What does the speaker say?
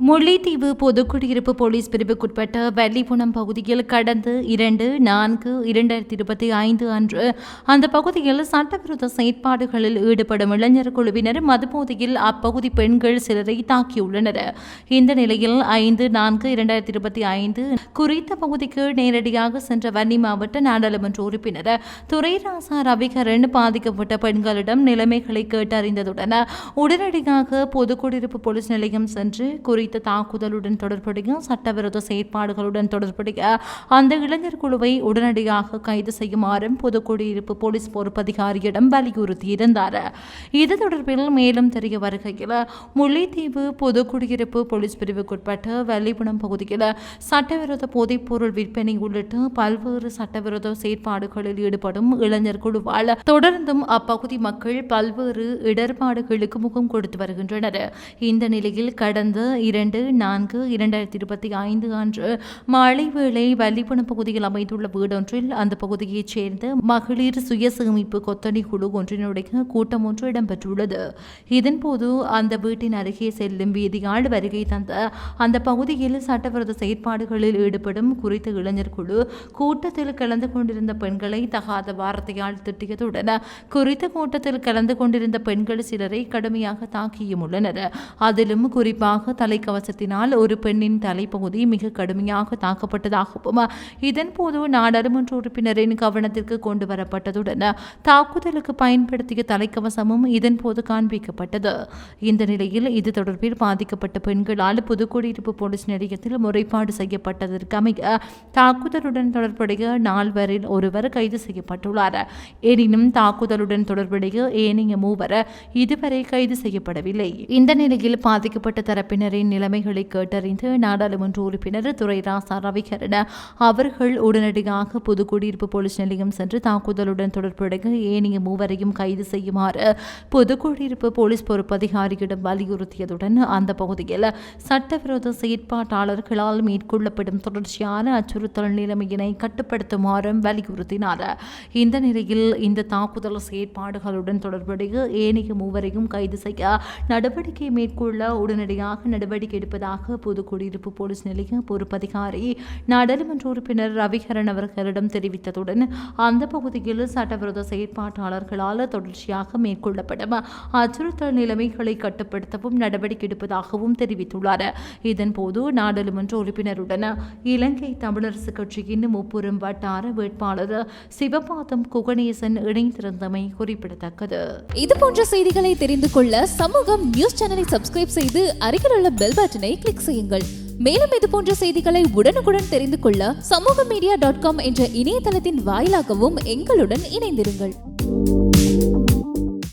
Mullaitivu பொதுக்குடியிருப்பு police பிரிவுக்குட்பட்ட வள்ளிபுணம் பகுதியில் கடந்த 2/4/2025 அன்று அந்த பகுதியில் சட்டவிரோத செயற்பாடுகளில் ஈடுபடும் இளைஞர் குழுவினர் மதுபோதையில் அப்பகுதி பெண்கள் சிலரை தாக்கியுள்ளனர். இந்த நிலையில் 5/4/2025 குறித்த பகுதிக்கு நேரடியாக சென்ற வன்னி மாவட்ட நாடாளுமன்ற உறுப்பினர் துரைராசா ரவிகரன் பாதிக்கப்பட்ட பெண்களிடம் நிலைமைகளை கேட்டறிந்ததுடன் உடனடியாக பொதுக்குடியிருப்பு போலீஸ் நிலையம் சென்று குறித்த தாக்குதலுடன் தொடர்புடைய சட்டவிரோத செயற்பாடுகளுடன் தொடர்புடைய அந்த இளைஞர் குழுவை உடனடியாக கைது செய்யுமாறும் பொதுக்குடியிருப்பு போலீஸ் பொறுப்பதிகாரியிடம் வலியுறுத்தியிருந்தார். இது தொடர்பில் மேலும் தெரிய வருகையில் முல்லைத்தீவு பொதுக்குடியிருப்பு போலீஸ் பிரிவுக்குட்பட்ட வள்ளிபுணம் பகுதியில் சட்டவிரோத போதைப்பொருள் விற்பனை உள்ளிட்ட பல்வேறு சட்டவிரோத செயற்பாடுகளில் ஈடுபடும் இளைஞர் குழுவால் தொடர்ந்தும் அப்பகுதி மக்கள் பல்வேறு இடர்பாடுகளுக்கு முகம் கொடுத்து வருகின்றனர். இந்த நிலையில் கடந்த 2/4/2025 அன்று மாலை வேளை வள்ளிபுணம் பகுதியில் அமைந்துள்ள வீடொன்றில் அந்த பகுதியைச் சேர்ந்த மகளிர் சுயசேமிப்பு கொத்தணி குழு ஒன்றினுடைய கூட்டம் ஒன்று இடம்பெற்றுள்ளது. இதன்போது அந்த வீட்டின் அருகே செல்லும் வீதியால் வருகை தந்த அந்த பகுதியில் சட்டவிரோத செயற்பாடுகளில் ஈடுபடும் குறித்த இளைஞர் குழு கூட்டத்தில் கலந்து கொண்டிருந்த பெண்களை தகாத வார்த்தையால் திட்டியதுடன் குறித்த கூட்டத்தில் கலந்து கொண்டிருந்த பெண்கள் சிலரை கடுமையாக தாக்கியும் உள்ளனர். அதிலும் குறிப்பாக தலைக்கவசத்தினால் ஒரு பெண்ணின் தலைப்பகுதி மிக கடுமையாக தாக்கப்பட்டதாகவும் இதன்போது நாடாளுமன்ற உறுப்பினரின் கவனத்திற்கு கொண்டு வரப்பட்டதுடன் தாக்குதலுக்கு பயன்படுத்திய தலைக்கவசமும் இதன்போது காண்பிக்கப்பட்டது. இந்த நிலையில் இது தொடர்பில் பாதிக்கப்பட்ட பெண்களால் புதுக்குடியிருப்பு போலீஸ் நிலையத்தில் முறைப்பாடு செய்யப்பட்டதற்கு அமைய தாக்குதலுடன் தொடர்புடைய 4 ஒருவர் கைது செய்யப்பட்டுள்ளார். எனினும் தாக்குதலுடன் தொடர்புடைய ஏனைய 3 இதுவரை கைது செய்யப்படவில்லை. இந்த நிலையில் பாதிக்கப்பட்ட தரப்பினரின் நிலைமைகளை கேட்டறிந்து நாடாளுமன்ற உறுப்பினர் துரைராசா ரவிகரன் அவர்கள் உடனடியாக புதுக்குடியிருப்பு போலீஸ் நிலையம் சென்று தாக்குதலுடன் தொடர்புடைய ஏனைய 3 கைது செய்யுமாறு புதுக்குடியிருப்பு போலீஸ் பொறுப்பதிகாரியிடம் வலியுறுத்தியதுடன் அந்த பகுதியில் சட்டவிரோத செயற்பாட்டாளர்களால் மேற்கொள்ளப்படும் தொடர்ச்சியான அச்சுறுத்தல் நிலைமையினை கட்டுப்படுத்துமாறும் வலியுறுத்தினார். இந்த நிலையில் இந்த தாக்குதல் செயற்பாடுகளுடன் தொடர்புடைய ஏனைய 3 கைது செய்ய நடவடிக்கை மேற்கொள்ள உடனடியாக நடவடிக்கை எடுப்பதாக புதுக்குடியிருப்பு போலீஸ் நிலைய பொறுப்பதிகாரி நாடாளுமன்ற உறுப்பினர் ரவிகரன் அவர்களிடம் தெரிவித்ததுடன் அந்த பகுதியில் சட்டவிரோத செயற்பாட்டாளர்களால் தொடர்ச்சியாக மேற்கொள்ளப்படும் அச்சுறுத்தல் நிலைமைகளை கட்டுப்படுத்தவும் நடவடிக்கை எடுப்பதாகவும் தெரிவித்துள்ளார். இதன்போது நாடாளுமன்ற உறுப்பினருடன் இலங்கை தமிழரசு கட்சியின் முப்புறம் வட்டார வேட்பாளர் சிவபாதம் குகணேசன் இணைந்திருந்தமை குறிப்பிடத்தக்கது. இதுபோன்ற செய்திகளை தெரிந்து கொள்ள சமூகம் நியூஸ் சேனலை சப்ஸ்கிரைப் செய்து அருகில் உள்ள பெல் பட்டனை கிளிக் செய்யுங்கள். மேலும் இது போன்ற செய்திகளை உடனுக்குடன் தெரிந்து கொள்ள சமூகமீடியா.com என்ற இணையதளத்தின் வாயிலாகவும் எங்களுடன் இணைந்திருங்கள்.